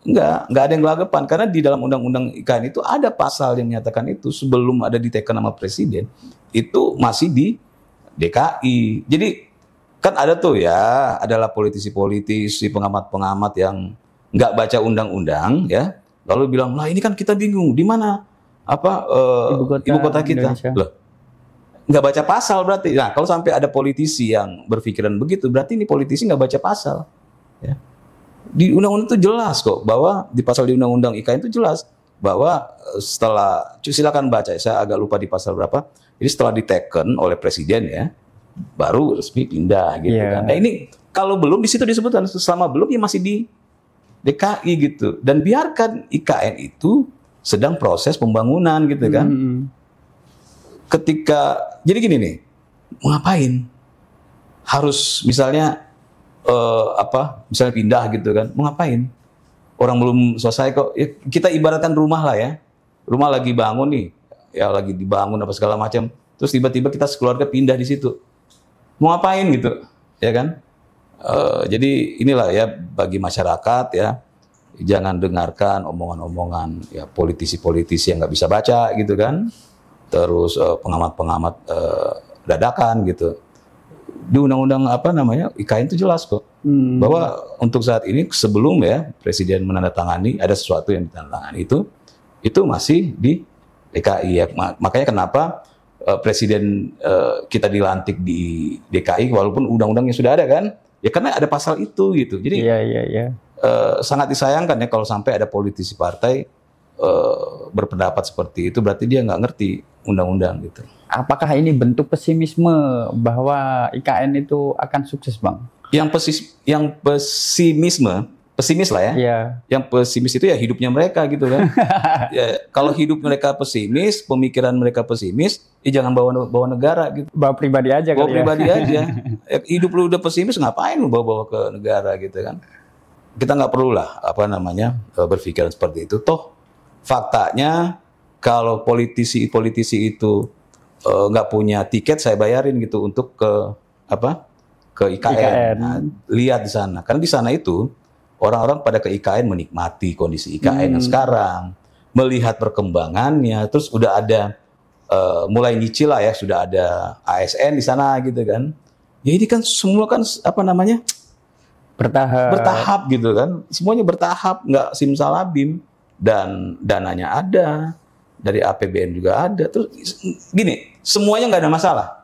nggak ada yang gelagapan karena di dalam undang-undang IKN itu ada pasal yang menyatakan itu sebelum ada diteken nama presiden itu masih di DKI. Jadi kan ada tuh ya, adalah politisi-politisi, pengamat-pengamat yang nggak baca undang-undang ya, lalu bilang lah ini kan kita bingung di mana ibu kota kita. Loh, nggak baca pasal berarti. Nah kalau sampai ada politisi yang berpikiran begitu, berarti ini politisi nggak baca pasal. Ya. Di undang-undang itu jelas kok bahwa di pasal di undang-undang IKN itu jelas bahwa setelah silakan baca, saya agak lupa di pasal berapa. Jadi setelah diteken oleh presiden ya, baru resmi pindah gitu kan. Nah ini kalau belum di situ disebutkan selama belum ya masih di DKI gitu. Dan biarkan IKN itu sedang proses pembangunan gitu kan. Ketika jadi gini nih, mau ngapain? Harus misalnya misalnya pindah gitu kan, mau ngapain? Orang belum selesai kok. Ya, kita ibaratkan rumah lah ya, rumah lagi bangun nih, ya lagi dibangun apa segala macam. Terus tiba-tiba kita sekeluarga pindah di situ, mau ngapain gitu, ya kan? Jadi inilah ya bagi masyarakat ya, jangan dengarkan omongan-omongan ya politisi-politisi yang nggak bisa baca gitu kan, terus pengamat-pengamat dadakan gitu. Di undang-undang IKN itu jelas kok bahwa untuk saat ini sebelum ya presiden menandatangani ada sesuatu yang ditandatangani itu masih di DKI ya. Makanya kenapa presiden kita dilantik di DKI walaupun undang-undangnya sudah ada kan ya, karena ada pasal itu gitu. Jadi sangat disayangkan ya kalau sampai ada politisi partai berpendapat seperti itu, berarti dia nggak ngerti undang-undang gitu. Apakah ini bentuk pesimisme bahwa IKN itu akan sukses, Bang? Yang pesimis lah ya. Yang pesimis itu ya hidupnya mereka gitu kan. Ya, kalau hidup mereka pesimis, pemikiran mereka pesimis, ya jangan bawa negara gitu. Bawa pribadi aja bawa pribadi aja. Hidup lu udah pesimis, ngapain lu bawa ke negara gitu kan. Kita nggak perlu lah berpikiran seperti itu. Toh faktanya kalau politisi itu nggak punya tiket, saya bayarin gitu untuk ke IKN. Nah, lihat di sana, karena di sana itu orang-orang pada ke IKN menikmati kondisi IKN yang sekarang, melihat perkembangannya, terus udah ada mulai nyicil lah ya, sudah ada ASN di sana gitu kan. Ya ini kan semua kan bertahap gitu kan, semuanya bertahap, nggak simsalabim. Dan dananya ada, dari APBN juga ada. Terus gini, semuanya nggak ada masalah.